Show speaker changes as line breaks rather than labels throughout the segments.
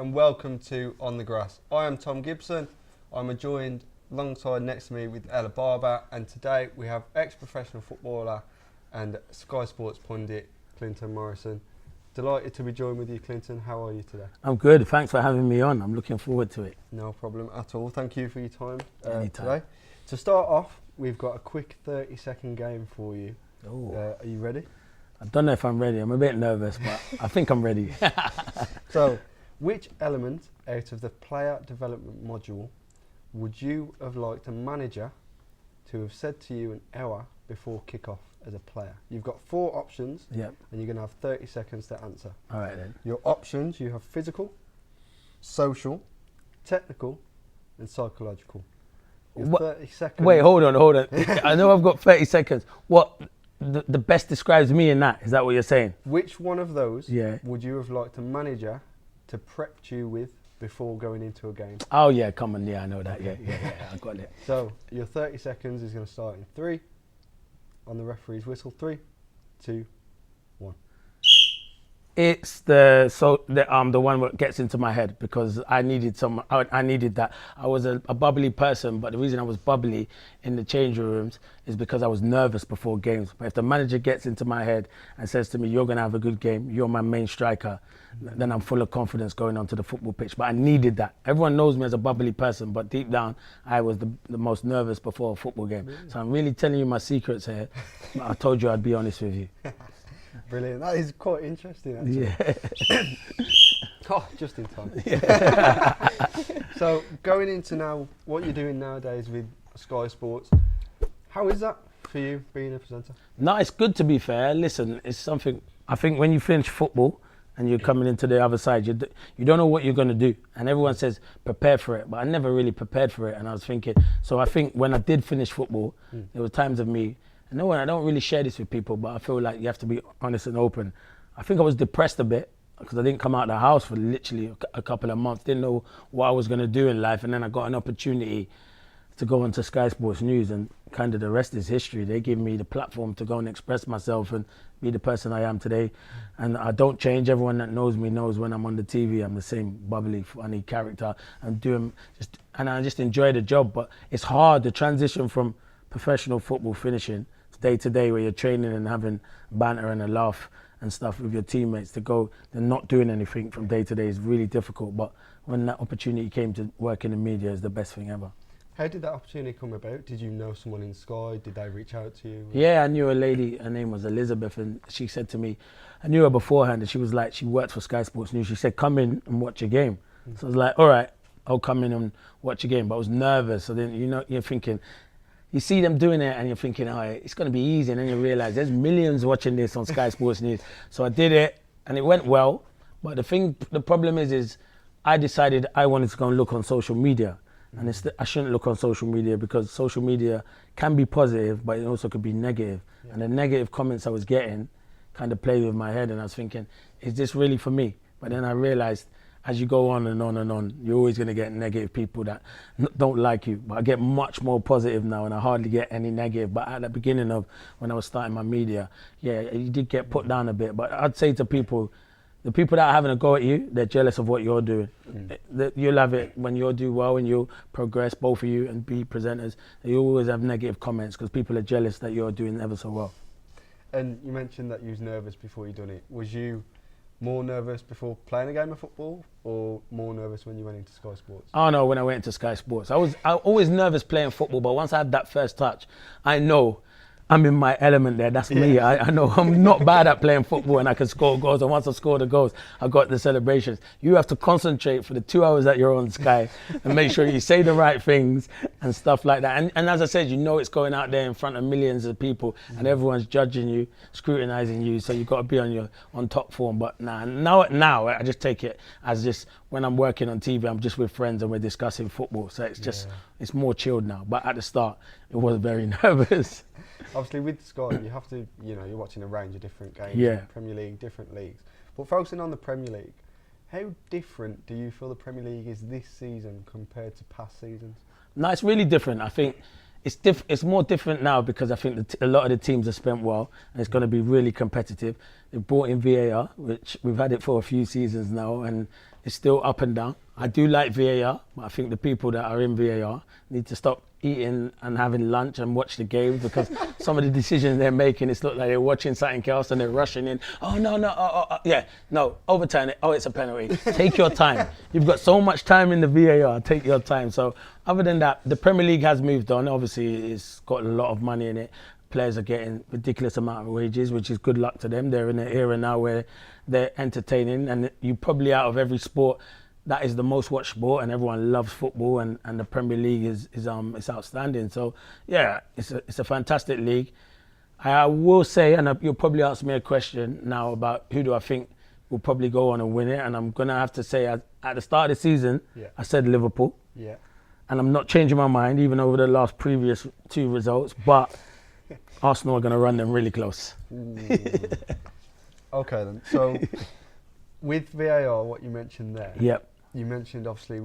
and welcome to On the Grass. I am Tom Gibson. I'm joined alongside next to me with Ella Barber, and today we have ex-professional footballer and Sky Sports pundit Clinton Morrison. Delighted to be joined with you, Clinton. How are you today?
I'm good. Thanks for having me on. I'm looking forward to it.
No problem at all. Thank you for your time
Anytime.
today. To start off, we've got a quick 30-second game for you. Are you ready?
I don't know if I'm ready. I'm a bit nervous, but I think I'm ready.
So, which element out of the player development module would you have liked a manager to have said to you an hour before kick-off as a player? You've got 4 options,
Yep.
and you're going to have 30 seconds to answer.
All right then.
Your options, you have physical, social, technical, and psychological. Your 30 seconds.
Wait, hold on. I know I've got 30 seconds. What the best describes me in that? Is that what you're saying?
Which one of those
Yeah.
would you have liked a manager to prep you with before going into a game?
Oh yeah, come on. Yeah, I know that. Yeah, I got it.
So your 30 seconds is going to start in 3. On the referee's whistle. 3, 2, 1.
It's the one that gets into my head because I needed I needed that. I was a bubbly person, but the reason I was bubbly in the change rooms is because I was nervous before games. But if the manager gets into my head and says to me, "You're gonna have a good game. You're my main striker," then I'm full of confidence going onto the football pitch. But I needed that. Everyone knows me as a bubbly person, but deep down, I was the most nervous before a football game.
Really?
So I'm really telling you my secrets here. But I told you I'd be honest with you.
Brilliant. That is quite interesting, actually.
Yeah.
Oh, just in time. So, going into now, what you're doing nowadays with Sky Sports, how is that for you, being a presenter?
No, it's good to be fair. Listen, it's something, I think when you finish football and you're coming into the other side, you don't know what you're going to do. And everyone says, prepare for it. But I never really prepared for it. And I was thinking, so I think when I did finish football, there were times of me, and no one, I don't really share this with people, but I feel like you have to be honest and open. I think I was depressed a bit because I didn't come out of the house for literally a couple of months, didn't know what I was going to do in life. And then I got an opportunity to go onto Sky Sports News, and kind of the rest is history. They gave me the platform to go and express myself and be the person I am today. And I don't change. Everyone that knows me knows when I'm on the TV, I'm the same bubbly, funny character. And I just enjoy the job. But it's hard, the transition from professional football finishing day to day, where you're training and having banter and a laugh and stuff with your teammates, to go and not doing anything from day to day is really difficult. But when that opportunity came to work in the media, is the best thing ever.
How did that opportunity come about? Did you know someone in Sky? Did they reach out to you?
Yeah, I knew a lady, her name was Elizabeth, and she said to me, I knew her beforehand, and she was like, she worked for Sky Sports News. She said, come in and watch a game. So I was like, all right, I'll come in and watch a game. But I was nervous. So then, you're thinking, you see them doing it and you're thinking, oh, it's going to be easy. And then you realize there's millions watching this on Sky Sports News. So I did it and it went well. But the problem is I decided I wanted to go and look on social media. And I shouldn't look on social media because social media can be positive, but it also could be negative. Yeah. And the negative comments I was getting kind of played with my head. And I was thinking, is this really for me? But then I realized, as you go on and on and on, you're always going to get negative people that don't like you. But I get much more positive now, and I hardly get any negative. But at the beginning of when I was starting my media, yeah, you did get put down a bit. But I'd say to people, the people that are having a go at you, they're jealous of what you're doing. You'll have it when you do well and you progress, both of you, and be presenters. You always have negative comments because people are jealous that you're doing ever so well.
And you mentioned that you was nervous before you done it. Was you more nervous before playing a game of football, or more nervous when you went into Sky Sports?
Oh no, when I went into Sky Sports. I was always nervous playing football, but once I had that first touch, I know I'm in my element there. That's me. I know I'm not bad at playing football and I can score goals. And once I score the goals, I got the celebrations. You have to concentrate for the 2 hours that you're on Sky and make sure you say the right things and stuff like that. And as I said, it's going out there in front of millions of people and everyone's judging you, scrutinizing you. So you've got to be on top form. But now I just take it as just when I'm working on TV, I'm just with friends and we're discussing football. So it's just, it's more chilled now. But at the start, it was very nervous.
Obviously, with Sky, you have to, you're watching a range of different games, Premier League, different leagues. But focusing on the Premier League, how different do you feel the Premier League is this season compared to past seasons?
No, it's really different. I think It's more different now because I think a lot of the teams have spent well, and it's going to be really competitive. They've brought in VAR, which we've had it for a few seasons now, and it's still up and down. I do like VAR, but I think the people that are in VAR need to stop eating and having lunch and watch the games, because some of the decisions they're making, it's look like they're watching something else and they're rushing in. Oh, no, yeah, no, overturn it. Oh, it's a penalty. Take your time. You've got so much time in the VAR. Take your time. So other than that, the Premier League has moved on. Obviously, it's got a lot of money in it. Players are getting ridiculous amount of wages, which is good luck to them. They're in an era now where they're entertaining, and you probably, out of every sport, that is the most watched sport, and everyone loves football, and the Premier League is outstanding. So yeah, it's a fantastic league. I will say, and you'll probably ask me a question now about who do I think will probably go on and win it, and I'm gonna have to say at the start of the season, I said Liverpool. Yeah. And I'm not changing my mind even over the last previous 2 results, but Arsenal are gonna run them really close.
Okay then. So with VAR, what you mentioned there.
Yep.
You mentioned obviously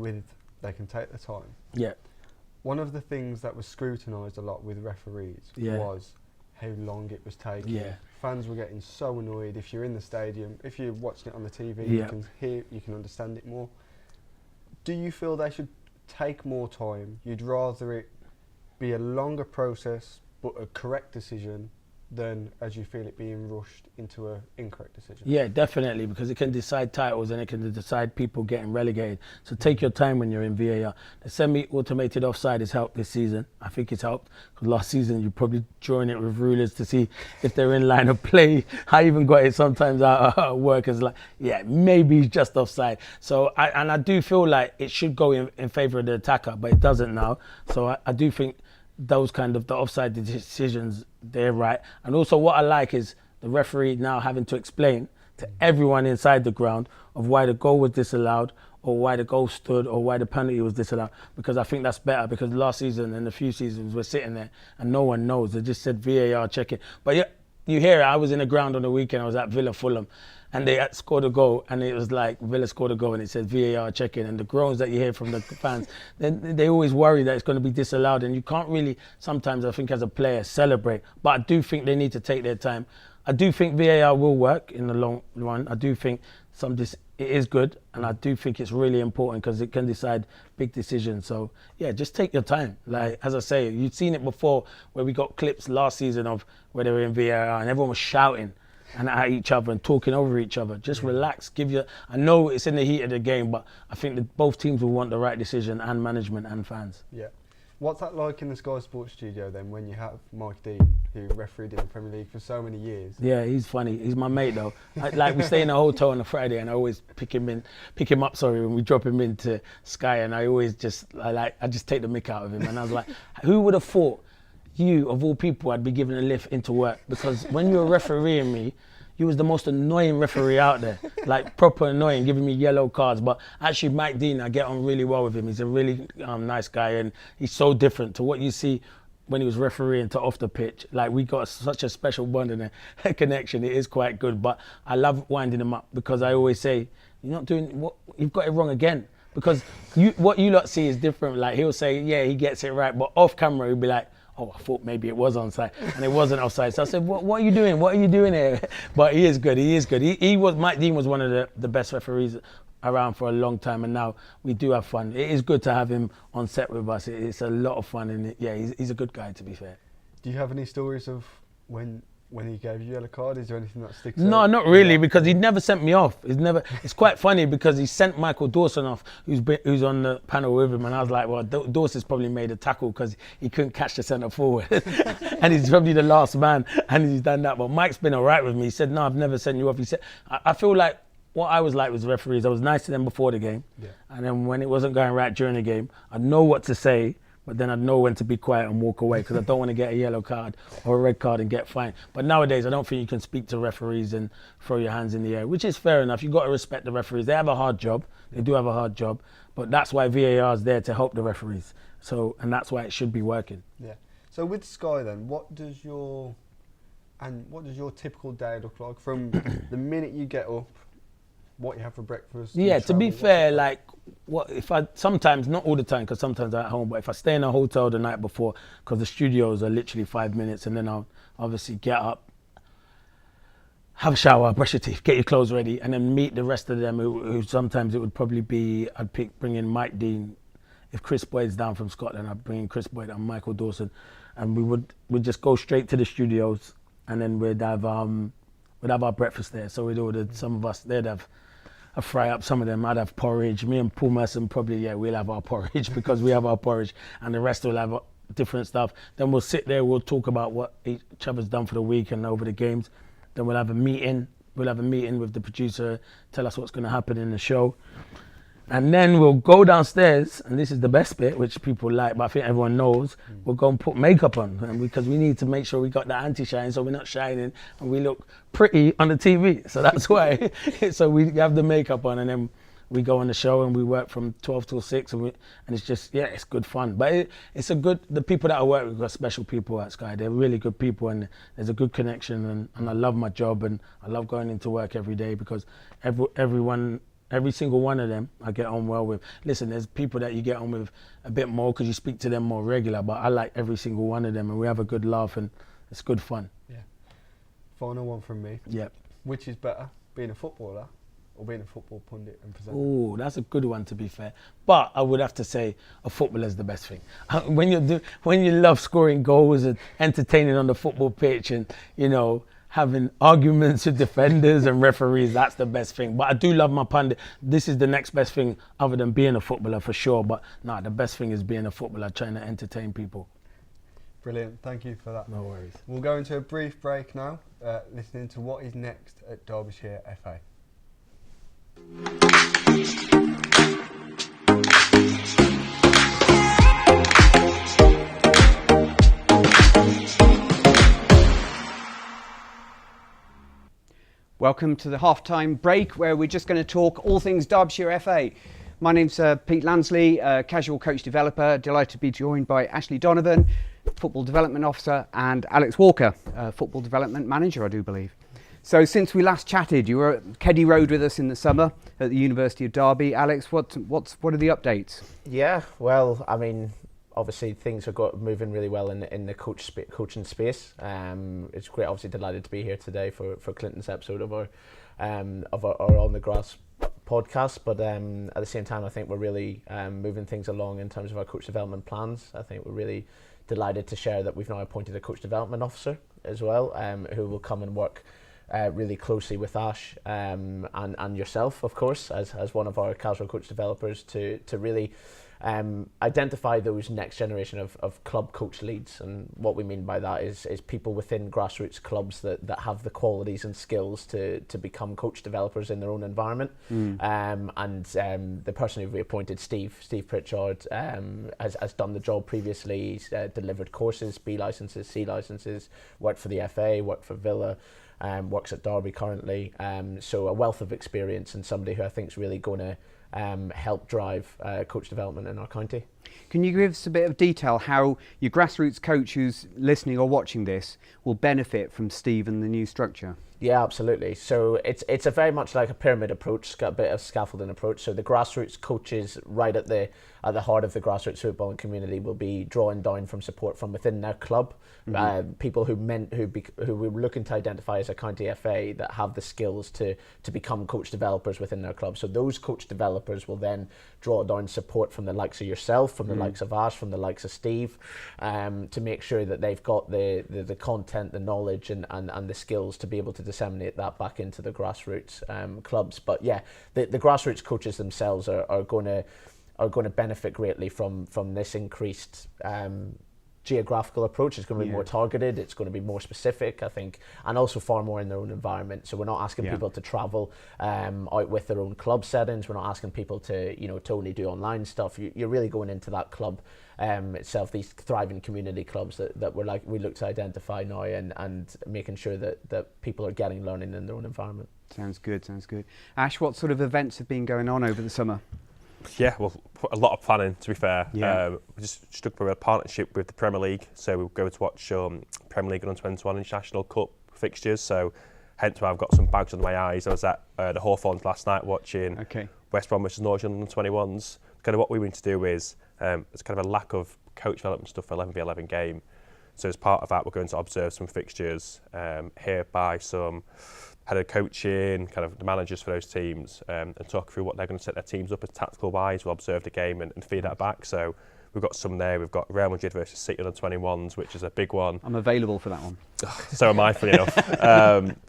they can take the time.
Yeah.
One of the things that was scrutinised a lot with referees was how long it was taking.
Yeah.
Fans were getting so annoyed. If you're in the stadium, if you're watching it on the TV, you can hear, you can understand it more. Do you feel they should take more time? You'd rather it be a longer process but a correct decision than as you feel it being rushed into an incorrect decision?
Yeah, definitely, because it can decide titles and it can decide people getting relegated. So take your time when you're in VAR. The semi-automated offside has helped this season. I think it's helped, because last season you're probably drawing it with rulers to see if they're in line of play. I even got it sometimes out at work as like, yeah, maybe he's just offside. So I do feel like it should go in favour of the attacker, but it doesn't now. So I do think those kind of the offside decisions, they're right. And also what I like is the referee now having to explain to everyone inside the ground of why the goal was disallowed, or why the goal stood, or why the penalty was disallowed, because I think that's better, because last season and a few seasons we're sitting there and no one knows. They just said VAR checking. But yeah, you hear it. I was in the ground on the weekend. I was at Villa Fulham, and they had scored a goal, and it was like Villa scored a goal and it said VAR checking, and the groans that you hear from the fans, they always worry that it's going to be disallowed, and you can't really sometimes, I think, as a player, celebrate. But I do think they need to take their time. I do think VAR will work in the long run. I do think it is good, and I do think it's really important because it can decide big decisions. So yeah, just take your time. Like, as I say, you've seen it before where we got clips last season of where they were in VAR and everyone was shouting and at each other and talking over each other. Just relax. I know it's in the heat of the game, but I think that both teams will want the right decision, and management and fans.
Yeah. What's that like in the Sky Sports studio then, when you have Mike Dean, who refereed in the Premier League for so many years?
Yeah, he's funny. He's my mate though. We stay in a hotel on a Friday, and I always pick him up when we drop him into Sky, and I always just take the mick out of him. And I was like, who would have thought you, of all people, I'd be given a lift into work? Because when you were refereeing me, you was the most annoying referee out there, like proper annoying, giving me yellow cards. But actually, Mike Dean, I get on really well with him. He's a really nice guy, and he's so different to what you see when he was refereeing to off the pitch. Like, we got such a special bond and a connection. It is quite good, but I love winding him up, because I always say, you're not doing what, you've got it wrong again. Because what you lot see is different. Like, he'll say, yeah, he gets it right, but off camera he'll be like, oh, I thought maybe it was onside, and it wasn't offside. So I said, what are you doing? What are you doing here? But he is good. Mike Dean was one of the best referees around for a long time, and now we do have fun. It is good to have him on set with us. It's a lot of fun, and he's a good guy, to be fair.
Do you have any stories of when he gave you a yellow card? Is there anything that sticks out?
No, not really, because he never sent me off. It's quite funny, because he sent Michael Dawson off, who's on the panel with him, and I was like, well, Dawson's probably made a tackle because he couldn't catch the centre forward, and he's probably the last man, and he's done that. But Mike's been all right with me. He said, no, I've never sent you off. He said, I feel like what I was like with referees, I was nice to them before the game, and then when it wasn't going right during the game, I'd know what to say, but then I'd know when to be quiet and walk away, because I don't want to get a yellow card or a red card and get fined. But nowadays, I don't think you can speak to referees and throw your hands in the air, which is fair enough. You've got to respect the referees. They have a hard job. They do have a hard job. But that's why VAR is there, to help the referees. And that's why it should be working.
Yeah. So with Sky then, what does your typical day look like from the minute you get up, what you have for breakfast?
Yeah, to be fair, like what if I sometimes, not all the time, because sometimes I'm at home, but if I stay in a hotel the night before, because the studios are literally 5 minutes, and then I'll obviously get up, have a shower, brush your teeth, get your clothes ready, and then meet the rest of them who sometimes it would probably be, bring in Mike Dean. If Chris Boyd's down from Scotland, I'd bring in Chris Boyd and Michael Dawson, and we'd just go straight to the studios, and then we'd have our breakfast there. So we'd order, some of us, they'd have a fry up, some of them, I'd have porridge. Me and Paul Merson probably, we'll have our porridge because we have our porridge, and the rest will have different stuff. Then we'll sit there, we'll talk about what each other's done for the week and over the games. Then we'll have a meeting. We'll have a meeting with the producer, tell us what's going to happen in the show. And then we'll go downstairs, and this is the best bit, which people like, but I think everyone knows. We'll go and put makeup on, because we need to make sure we got the anti-shine, so we're not shining, and we look pretty on the TV. So that's why. So we have the makeup on, and then we go on the show, and we work from 12 till 6, and it's just, it's good fun. But it's the people that I work with are special people at Sky. They're really good people, and there's a good connection, and I love my job, and I love going into work every day, because every single one of them I get on well with. Listen, there's people that you get on with a bit more because you speak to them more regular, but I like every single one of them, and we have a good laugh, and it's good fun. Yeah.
Final one from me.
Yep.
Which is better, being a footballer or being a football pundit and presenter?
Oh, that's a good one, to be fair. But I would have to say a footballer's the best thing. When you love scoring goals and entertaining on the football pitch, and having arguments with defenders and referees, that's the best thing. But I do love my pundit. This is the next best thing other than being a footballer, for sure. But the best thing is being a footballer, trying to entertain people.
Brilliant, thank you for that.
No worries.
We'll go into a brief break now, listening to what is next at Derbyshire FA.
Welcome to the half-time break, where we're just going to talk all things Derbyshire FA. My name's Pete Lansley, casual coach developer. Delighted to be joined by Ashley Donovan, football development officer, and Alex Walker, football development manager, I do believe. So since we last chatted, you were at Keddy Road with us in the summer at the University of Derby. Alex, what are the updates?
Yeah, well, I mean, obviously things are moving really well in the coaching space. It's great, obviously delighted to be here today for Clinton's episode of our On the Grass podcast. But at the same time, I think we're really moving things along in terms of our coach development plans. I think we're really delighted to share that we've now appointed a coach development officer as well, who will come and work really closely with Ash and yourself, of course, as one of our casual coach developers to really identify those next generation of club coach leads. And what we mean by that is people within grassroots clubs that have the qualities and skills to become coach developers in their own environment. The person who we appointed, Steve Pritchard, has done the job previously. He's delivered courses, B licenses, C licenses, worked for the FA, worked for Villa, works at Derby currently. So a wealth of experience, and somebody who I think is really going to help drive coach development in our county.
Can you give us a bit of detail how your grassroots coach who's listening or watching this will benefit from Steve and the new structure?
Yeah, absolutely. So it's a very much like a pyramid approach, a bit of scaffolding approach. So the grassroots coaches right at the heart of the grassroots footballing community will be drawing down from support from within their club. People who we're looking to identify as a county FA that have the skills to become coach developers within their club. So those coach developers will then draw down support from the likes of yourself, from the likes of Ash, from the likes of Steve, to make sure that they've got the content, the knowledge and the skills to be able to disseminate that back into the grassroots clubs. But yeah, the grassroots coaches themselves are going to benefit greatly from this increased geographical approach. It's going to be more targeted, it's going to be more specific, I think, and also far more in their own environment. So we're not asking people to travel out with their own club settings. We're not asking people to only do online stuff. You're really going into that club itself, these thriving community clubs that we look to identify now, and making sure that people are getting learning in their own environment.
Sounds good. Ash, what sort of events have been going on over the summer?
Yeah, well, a lot of planning, to be fair.
Yeah.
We just stuck with a partnership with the Premier League, so we'll go to watch Premier League Under-21 International Cup fixtures, so hence why I've got some bags under my eyes. I was at the Hawthorns last night watching West Brom versus Norwich under 21s. Kind of what we want to do is there's kind of a lack of coach development stuff for 11v11 game. So as part of that, we're going to observe some fixtures, hear by some head of coaching, kind of the managers for those teams, and talk through what they're going to set their teams up as tactical wise. We'll observe the game and feed that back. So we've got some there. We've got Real Madrid versus City under 21s, which is a big one.
I'm available for that one.
So am I, funny enough.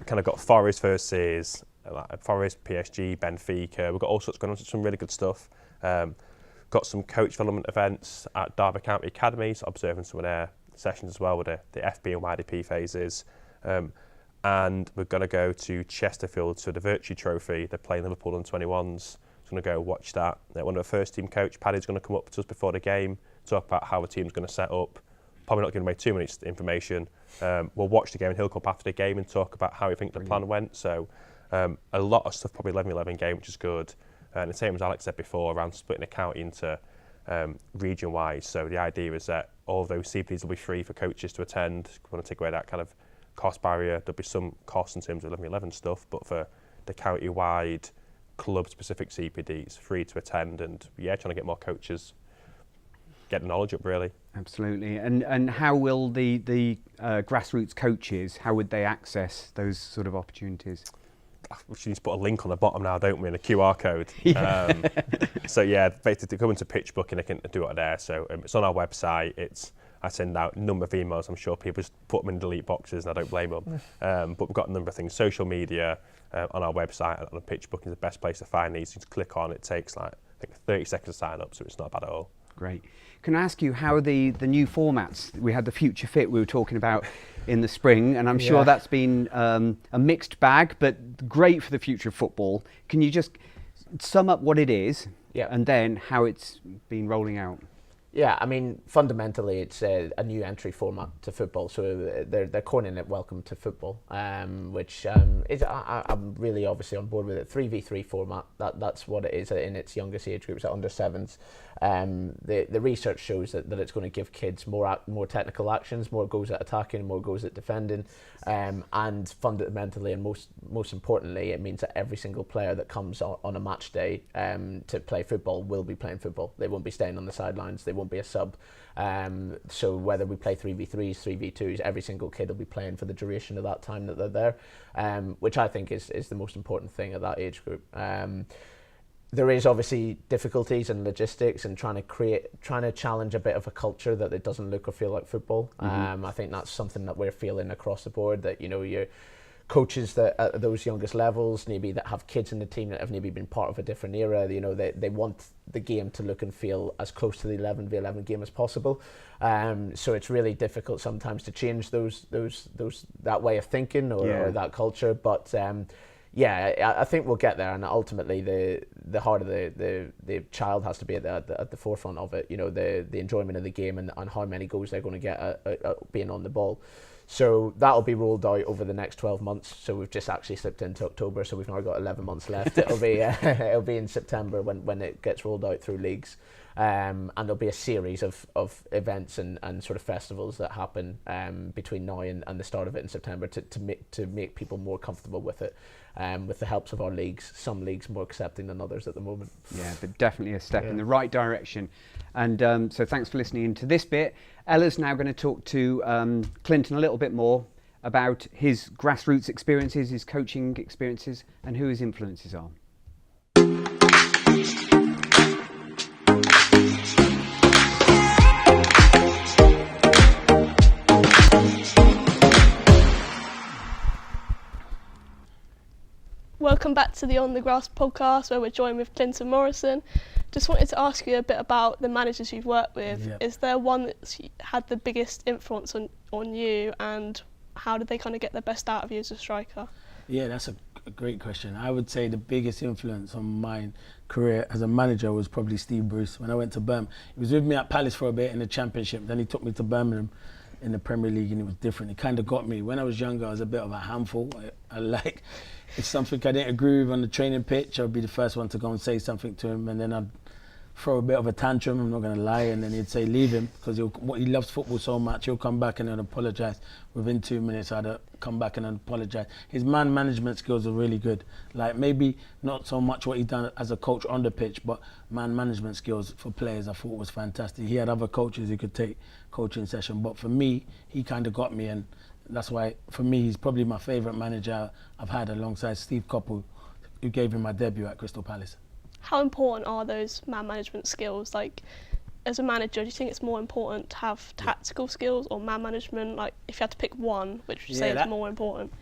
Kind of got Forest versus Forest, PSG, Benfica. We've got all sorts going on, some really good stuff. Got some coach development events at Derby County Academies, observing some of their sessions as well with the FB and YDP phases. And we're going to go to Chesterfield to the Virtue Trophy. They're playing Liverpool on 21s. I'm going to go watch that. One of the first team coach, Paddy's going to come up to us before the game, talk about how the team's going to set up. Probably not giving away too much information. We'll watch the game and he'll come up after the game and talk about how he thinks the plan went. So a lot of stuff, probably 11-11 game, which is good. And the same as Alex said before, around splitting the county into region-wise. So the idea is that all of those CPDs will be free for coaches to attend. We want to take away that kind of cost barrier. There'll be some costs in terms of 11-11 stuff, but for the county-wide club-specific CPDs, free to attend, and trying to get more coaches get the knowledge up, really.
Absolutely. And how will the grassroots coaches, how would they access those sort of opportunities?
We should need to put a link on the bottom now, don't we, and a QR code. So basically come into pitch booking, they can do it there. So it's on our website. I send out a number of emails. I'm sure people just put them in delete boxes, and I don't blame them. But we've got a number of things. Social media on our website, and on pitch booking is the best place to find these. You just click on. It takes I think 30 seconds to sign up, so it's not bad at all.
Great. Can I ask you how the new formats, we had the Future Fit we were talking about in the spring, and I'm sure that's been a mixed bag, but great for the future of football. Can you just sum up what it is and then how it's been rolling out?
Yeah, I mean, fundamentally, it's a new entry format to football. So they're coining it "Welcome to Football," which is I'm really obviously on board with it. 3v3 format. That's what it is in its youngest age groups, at under sevens. The research shows that it's going to give kids more technical actions, more goals at attacking, more goals at defending, and fundamentally and most importantly, it means that every single player that comes on a match day to play football will be playing football. They won't be staying on the sidelines. They won't be a sub. So whether we play 3v3s, 3v2s, every single kid will be playing for the duration of that time that they're there, which I think is the most important thing at that age group. There is obviously difficulties and logistics and trying to challenge a bit of a culture that it doesn't look or feel like football. I think that's something that we're feeling across the board, that your coaches that at those youngest levels, maybe that have kids in the team that have maybe been part of a different era, they want the game to look and feel as close to the 11v11 game as possible. So it's really difficult sometimes to change that way of thinking or that culture, but I think we'll get there, and ultimately the heart of the child has to be at the forefront of it. The enjoyment of the game and how many goals they're going to get being on the ball. So that'll be rolled out over the next 12 months. So we've just actually slipped into October, so we've now got 11 months left. It'll be in September when it gets rolled out through leagues. And there'll be a series of events and sort of festivals that happen between now and the start of it in September to make people more comfortable with it, with the helps of our leagues. Some leagues more accepting than others at the moment. Yeah,
but definitely a step in the right direction. And so thanks for listening to this bit. Ella's now going to talk to Clinton a little bit more about his grassroots experiences, his coaching experiences, and who his influences are.
Welcome back to the On the Grass podcast, where we're joined with Clinton Morrison. Just wanted to ask you a bit about the managers you've worked with. Yep. Is there one that's had the biggest influence on you, and how did they kind of get the best out of you as a striker?
Yeah, that's a great question. I would say the biggest influence on my career as a manager was probably Steve Bruce. When I went to Birmingham, he was with me at Palace for a bit in the Championship, then he took me to Birmingham in the Premier League, and it was different. It kind of got me. When I was younger, I was a bit of a handful. If something I didn't agree with on the training pitch, I'd be the first one to go and say something to him, and then I'd throw a bit of a tantrum, I'm not going to lie, and then he'd say leave him because he loves football so much. He'll come back and then apologise. Within 2 minutes, I'd come back and then apologise. His man management skills are really good. Like maybe not so much what he's done as a coach on the pitch, but man management skills for players I thought was fantastic. He had other coaches who could take coaching session, but for me, he kind of got me, and that's why for me he's probably my favourite manager I've had alongside Steve Coppell, who gave him my debut at Crystal Palace.
How important are those man management skills? Like, as a manager, do you think it's more important to have tactical skills or man management? Like, if you had to pick one, which would you say is more important?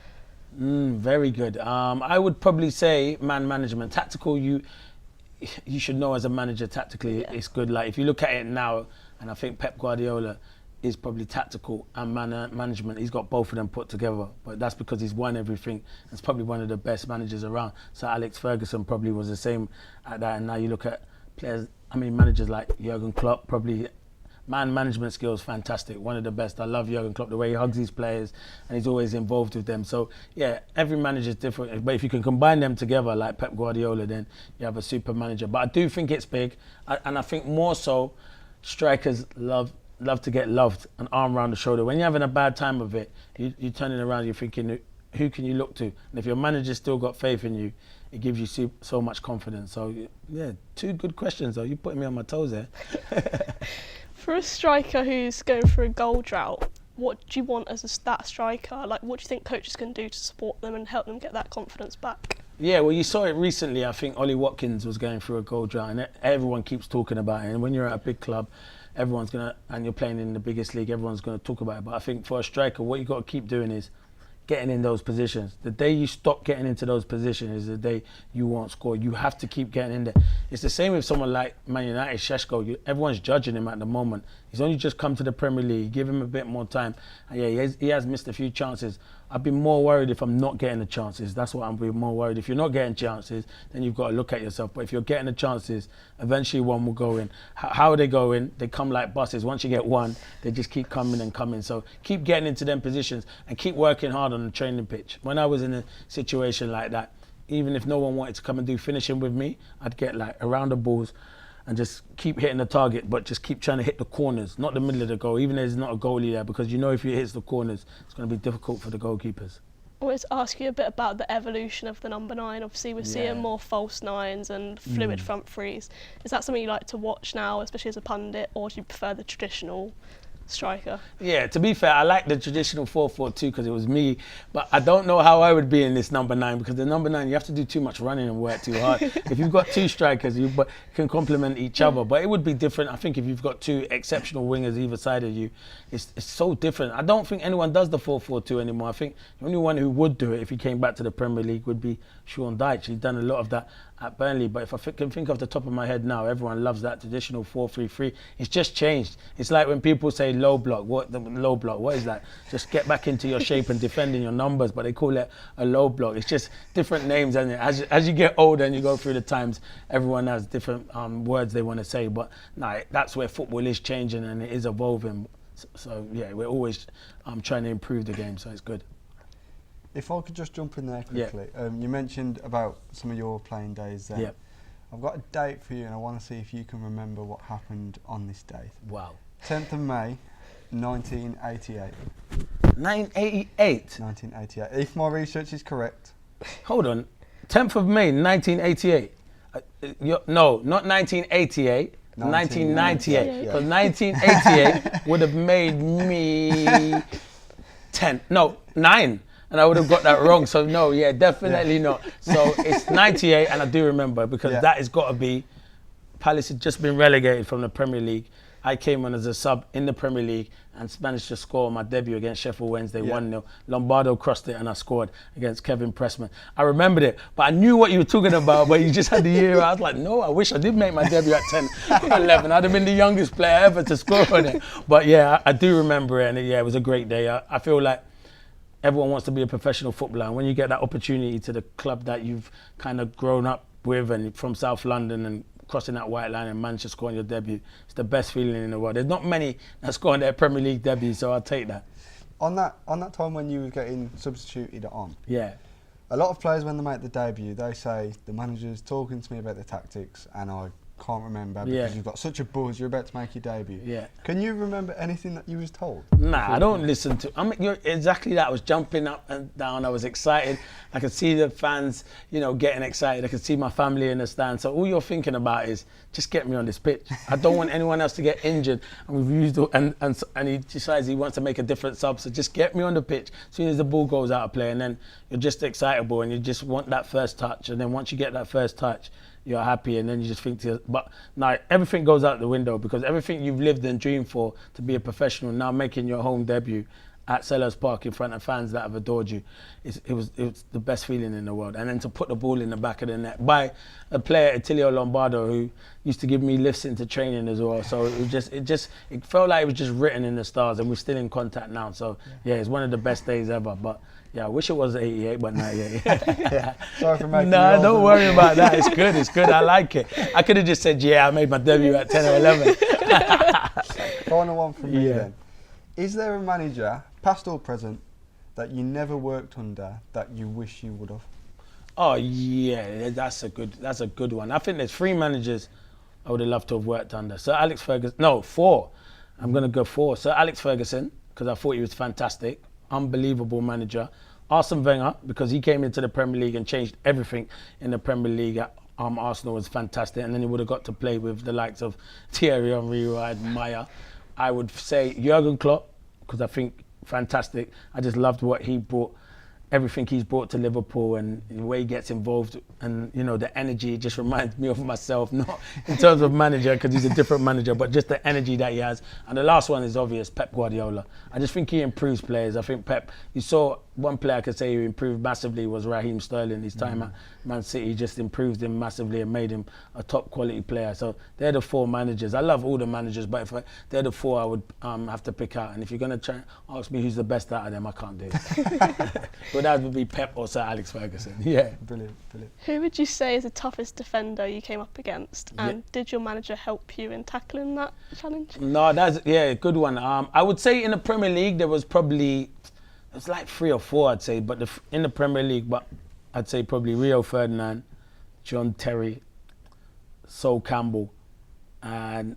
Very good. I would probably say man management. Tactical, you should know as a manager tactically it's good. Like, if you look at it now, and I think Pep Guardiola is probably tactical and management. He's got both of them put together, but that's because he's won everything. It's probably one of the best managers around. So Alex Ferguson probably was the same at that. And now you look at managers like Jurgen Klopp, probably man management skills fantastic, one of the best. I love Jurgen Klopp, the way he hugs his players and he's always involved with them. So yeah, every manager is different, but if you can combine them together like Pep Guardiola, then you have a super manager. But I do think it's big, and I think more so strikers love to get loved, an arm around the shoulder. When you're having a bad time of it, you're turning around, you're thinking, who can you look to? And if your manager's still got faith in you, it gives you so much confidence. So yeah, two good questions though. You're putting me on my toes there.
For a striker who's going through a goal drought, what do you want as that striker? Like, what do you think coaches can do to support them and help them get that confidence back?
Yeah, well, you saw it recently. I think Ollie Watkins was going through a goal drought, and everyone keeps talking about it. And when you're at a big club, and you're playing in the biggest league, everyone's gonna talk about it. But I think for a striker, what you got to keep doing is getting in those positions. The day you stop getting into those positions is the day you won't score. You have to keep getting in there. It's the same with someone like Man United, Šeško. Everyone's judging him at the moment. He's only just come to the Premier League. Give him a bit more time. And yeah, he has missed a few chances. I'd be more worried if I'm not getting the chances. That's what I'm being more worried. If you're not getting chances, then you've got to look at yourself. But if you're getting the chances, eventually one will go in. How are they going? They come like buses. Once you get one, they just keep coming and coming. So keep getting into them positions and keep working hard on the training pitch. When I was in a situation like that, even if no one wanted to come and do finishing with me, I'd get like around the balls and just keep hitting the target, but just keep trying to hit the corners, not the middle of the goal, even if there's not a goalie there, because you know if you hit the corners, it's going to be difficult for the goalkeepers.
I wanted to ask you a bit about the evolution of the number 9. Obviously, we're seeing more false 9s and fluid front threes. Is that something you like to watch now, especially as a pundit, or do you prefer the traditional striker? Yeah,
to be fair, I like the traditional 4-4-2 because it was me, but I don't know how I would be in this number 9, because the number 9, you have to do too much running and work too hard. If you've got two strikers, you can complement each other, but it would be different. I think if you've got two exceptional wingers either side of you, it's so different. I don't think anyone does the 4-4-2 anymore. I think the only one who would do it if he came back to the Premier League would be Sean Dyche. He's done a lot of that at Burnley, but if I can think off the top of my head now, everyone loves that traditional 4-3-3. It's just changed. It's like when people say low block. What is that? Just get back into your shape and defending your numbers, but they call it a low block. It's just different names, and as you get older and you go through the times, everyone has different words they want to say. But no, that's where football is changing and it is evolving. So yeah, we're always trying to improve the game, so it's good.
If I could just jump in there quickly. You mentioned about some of your playing days there. I've got a date for you and I want to see if you can remember what happened on this date.
Wow.
10th of May, 1988.
1988?
1988. If my research is correct.
Hold on. 10th of May, 1988. No, not 1988. 1998. Because 1988 would have made me 9. And I would have got that wrong. So no, definitely not. So it's 98, and I do remember because that has got to be. Palace had just been relegated from the Premier League. I came on as a sub in the Premier League and managed to score my debut against Sheffield Wednesday 1-0. Lombardo crossed it and I scored against Kevin Pressman. I remembered it, but I knew what you were talking about, but you just had the year. I was like, no, I wish I did make my debut at 10, 11. I'd have been the youngest player ever to score on it. But yeah, I do remember it, and it was a great day. I feel like everyone wants to be a professional footballer, and when you get that opportunity to the club that you've kind of grown up with and from South London and crossing that white line and managed to score on your debut, it's the best feeling in the world. There's not many that score on their Premier League debut, so I'll take that.
On that time when you were getting substituted on,
a
lot of players when they make the debut, they say the manager's talking to me about the tactics and I can't remember because you've got such a buzz. You're about to make your debut.
Yeah.
Can you remember anything that you was told?
Nah, I don't listen to. I mean, you're exactly that. I was jumping up and down. I was excited. I could see the fans, getting excited. I could see my family in the stand. So all you're thinking about is just get me on this pitch. I don't want anyone else to get injured. And we've used and he decides he wants to make a different sub. So just get me on the pitch as soon as the ball goes out of play, and then you're just excitable and you just want that first touch. And then once you get that first touch, you're happy, and then you just think to yourself, but now everything goes out the window, because everything you've lived and dreamed for to be a professional, now making your home debut at Sellers Park in front of fans that have adored you, it was the best feeling in the world. And then to put the ball in the back of the net by a player, Attilio Lombardo, who used to give me lifts into training as well. So it felt like it was just written in the stars, and we're still in contact now. So yeah, it's one of the best days ever. But yeah, I wish it was 88, but not 88. Yeah.
Sorry for making
No, don't worry about that. It's good. It's good. I like it. I could have just said, yeah, I made my debut at 10 or 11.
Final one from me
Yeah.
then. Is there a manager, past or present, that you never worked under that you wish you would have?
Oh yeah, that's a good one. I think there's 3 managers I would have loved to have worked under. Sir Alex Ferguson. No, 4. I'm gonna go 4. Sir Alex Ferguson, because I thought he was fantastic, unbelievable manager. Arsene Wenger, because he came into the Premier League and changed everything in the Premier League. Arsenal was fantastic, and then he would have got to play with the likes of Thierry Henry, who I admire. I would say Jurgen Klopp, because I think fantastic. I just loved what he brought, everything he's brought to Liverpool, and the way he gets involved, and the energy just reminds me of myself, not in terms of manager, because he's a different manager, but just the energy that he has. And the last one is obvious, Pep Guardiola. I just think he improves players. I think Pep, you saw one player I could say who improved massively was Raheem Sterling. His time at Man City just improved him massively and made him a top quality player. So they're the 4 managers. I love all the managers, but they're the 4 I would have to pick out. And if you're going to try and ask me who's the best out of them, I can't do it. But that would be Pep or Sir Alex Ferguson. Yeah.
Brilliant.
Who would you say is the toughest defender you came up against? And did your manager help you in tackling that challenge?
No, that's a good one. I would say in the Premier League there was probably, it's like 3 or 4 I'd say, but in the Premier League, but I'd say probably Rio Ferdinand, John Terry, Sol Campbell, and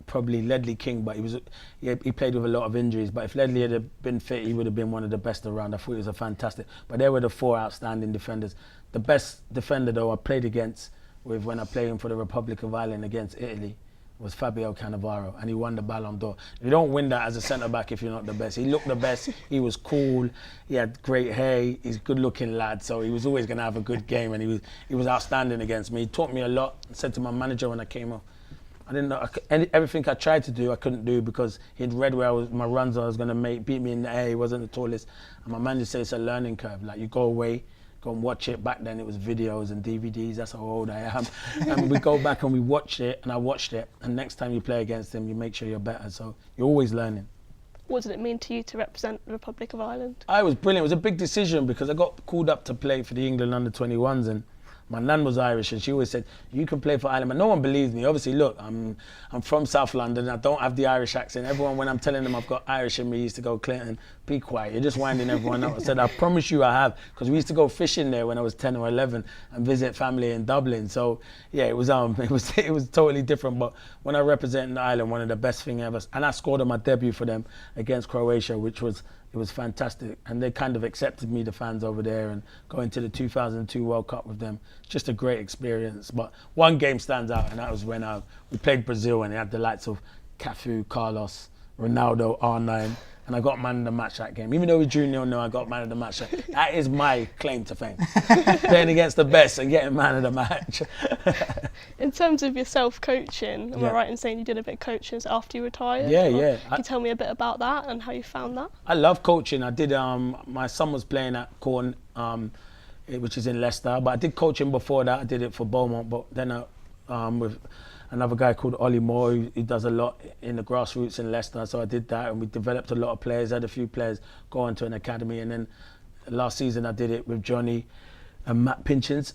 probably Ledley King, but he played with a lot of injuries. But if Ledley had been fit, he would have been one of the best around. I thought he was a fantastic. But they were the 4 outstanding defenders. The best defender though I played against when I played him for the Republic of Ireland against Italy was Fabio Cannavaro, and he won the Ballon d'Or. You don't win that as a centre-back if you're not the best. He looked the best, he was cool, he had great hair, he's a good-looking lad, so he was always going to have a good game, and he was outstanding against me. He taught me a lot. I said to my manager when I came off, I didn't know, everything I tried to do, I couldn't do, because he'd read where my runs I was going to make, beat me in the air, he wasn't the tallest. And my manager said it's a learning curve, like you go away, go and watch it. Back then it was videos and DVDs, that's how old I am. And we go back and we watch it, and I watched it, and next time you play against him, you make sure you're better. So you're always learning.
What did it mean to you to represent the Republic of Ireland?
It was brilliant. It was a big decision, because I got called up to play for the England under-21s, and my nan was Irish, and she always said, you can play for Ireland, but no one believes me. Obviously, look, I'm from South London, I don't have the Irish accent. Everyone, when I'm telling them I've got Irish in me, used to go, Clinton, be quiet, you're just winding everyone up. I said, I promise you I have, because we used to go fishing there when I was 10 or 11 and visit family in Dublin. So yeah, it was totally different. But when I represented Ireland, one of the best thing ever, and I scored on my debut for them against Croatia, it was fantastic, and they kind of accepted me, the fans over there, and going to the 2002 World Cup with them. Just a great experience. But one game stands out, and that was when we played Brazil, and they had the likes of Cafu, Carlos, Ronaldo, R9, and I got man of the match that game. Even though we drew 0-0, I got man of the match. That is my claim to fame. Playing against the best and getting man of the match.
In terms of your self-coaching, am I right in saying you did a bit of coaching after you retired?
Yeah.
Can you tell me a bit about that and how you found that?
I love coaching. I did, my son was playing at Corn, which is in Leicester, but I did coaching before that. I did it for Beaumont, but then with another guy called Ollie Moore, who does a lot in the grassroots in Leicester, so I did that, and we developed a lot of players. I had a few players go on to an academy, and then last season I did it with Johnny and Matt Pinchins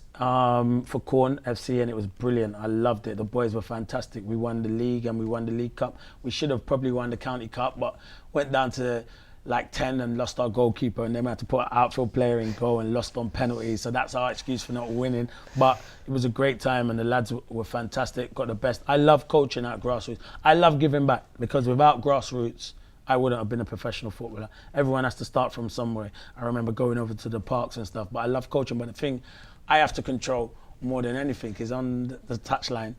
for Corn FC, and it was brilliant. I loved it. The boys were fantastic. We won the league and we won the League Cup. We should have probably won the County Cup, but went down to like 10 and lost our goalkeeper, and then we had to put an outfield player in goal and lost on penalties. So that's our excuse for not winning. But it was a great time and the lads were fantastic, got the best. I love coaching at grassroots. I love giving back, because without grassroots, I wouldn't have been a professional footballer. Everyone has to start from somewhere. I remember going over to the parks and stuff, but I love coaching. But the thing I have to control more than anything is on the touchline.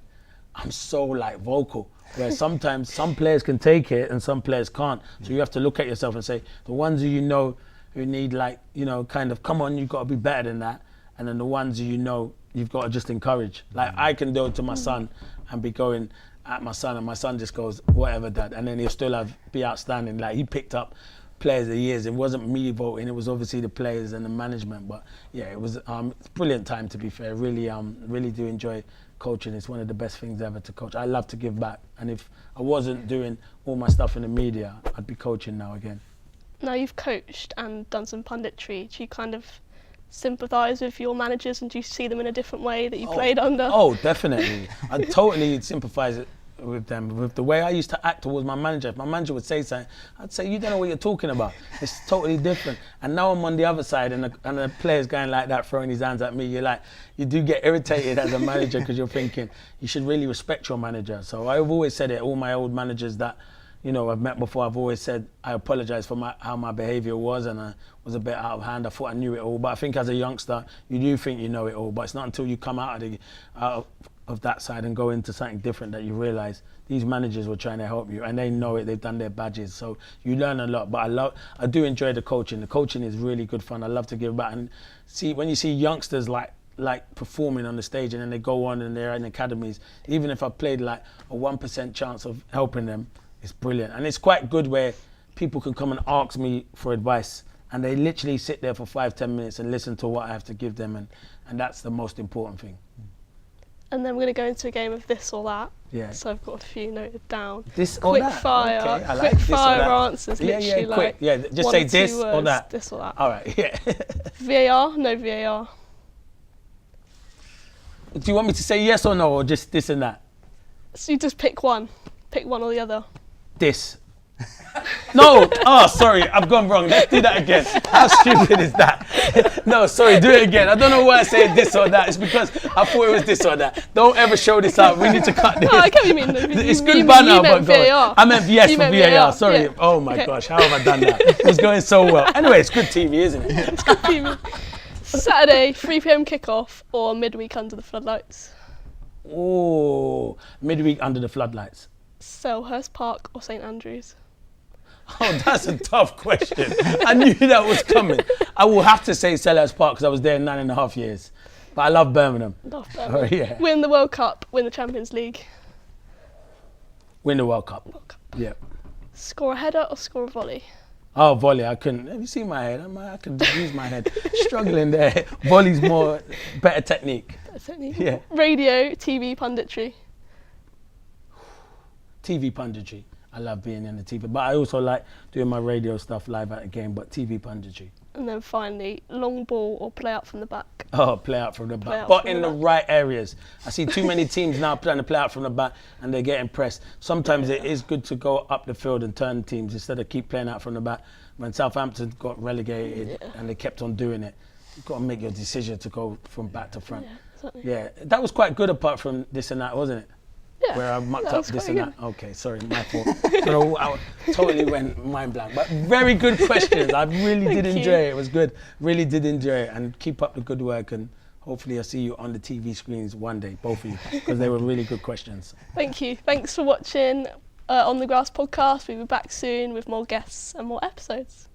I'm so like vocal, where sometimes some players can take it and some players can't. So you have to look at yourself and say, the ones who you know who need, like, you know, kind of, come on, you've got to be better than that. And then the ones who you know, you've got to just encourage. Like, I can go to my son and be going at my son, and my son just goes, whatever, dad. And then he'll still be outstanding. Like, he picked up players of years. It wasn't me voting, it was obviously the players and the management. But yeah, it was a brilliant time, to be fair. Really do enjoy coaching. It's one of the best things ever to coach. I love to give back, and if I wasn't doing all my stuff in the media, I'd be coaching now again.
Now you've coached and done some punditry, do you kind of sympathise with your managers, and do you see them in a different way that you played under?
Oh, definitely. I totally sympathise with them, with the way I used to act towards my manager. If my manager would say something, I'd say, you don't know what you're talking about. It's totally different. And now I'm on the other side, and the player's going like that, throwing his hands at me. You do get irritated as a manager, because you're thinking you should really respect your manager. So I've always said it. All my old managers that, you know, I've met before, I've always said I apologise for how my behaviour was, and I was a bit out of hand. I thought I knew it all, but I think as a youngster, you do think you know it all, but it's not until you come out of that side and go into something different that you realise these managers were trying to help you, and they know it. They've done their badges, so you learn a lot. But I do enjoy the coaching. The coaching is really good fun. I love to give back, and when you see youngsters like performing on the stage, and then they go on and they're in academies. Even if I played like a 1% chance of helping them, it's brilliant. And it's quite good where people can come and ask me for advice, and they literally sit there for 5-10 minutes and listen to what I have to give them, and that's the most important thing.
And then we're going to go into a game of this or that.
Yeah.
So I've got a few noted down.
This or that?
Fire.
Okay, I like
quick
this or
fire
that.
answers, literally
quick.
like
Yeah, just
one
say
or
this
two
or
words,
that.
this or that.
All right, yeah.
VAR, no VAR.
Do you want me to say yes or no, or just this and that?
So you just pick one. Pick one or the other.
This. No, sorry, I've gone wrong. Let's do that again. How stupid is that? No, sorry, do it again. I don't know why I said this or that. It's because I thought it was this or that. Don't ever show this out. We need to cut this.
Oh, I get what you mean.
It's good banner, but go. I meant yes
you
for
meant
VAR. Sorry.
Yeah.
Oh my gosh, how have I done that? It was going so well. Anyway, it's good TV, isn't it?
It's good TV. Saturday, 3 p.m. kickoff or midweek under the floodlights?
Oh, midweek under the floodlights.
Selhurst Park or St Andrews?
Oh, that's a tough question. I knew that was coming. I will have to say Selhurst Park, because I was there 9.5 years. But I love Birmingham.
Love Birmingham.
Oh, yeah.
Win the World Cup, win the Champions League.
Win the World Cup.
World Cup.
Yeah.
Score a header or score a volley?
Oh, volley, I couldn't. Have you seen my head? I could use my head. Struggling there. Volley's better technique.
Better technique.
Yeah.
Radio, TV, punditry.
TV punditry. I love being in the TV, but I also like doing my radio stuff live at a game, but TV punditry.
And then finally, long ball or play out from the back?
Oh, play out from the back, but in the right areas. I see too many teams now trying to play out from the back, and they get impressed. Sometimes it is good to go up the field and turn teams instead of keep playing out from the back. When Southampton got relegated and they kept on doing it, you've got to make your decision to go from back to front.
Yeah, exactly.
Yeah, that was quite good apart from this and that, wasn't it?
Yeah,
where I mucked
that
up
was
this
quite
and
good.
that. Okay, sorry, my fault. No, I totally went mind blank. But very good questions. I really did enjoy it. It was good. Really did enjoy it. And keep up the good work. And hopefully I'll see you on the TV screens one day, both of you, because they were really good questions.
Thank you. Thanks for watching On the Grass podcast. We'll be back soon with more guests and more episodes.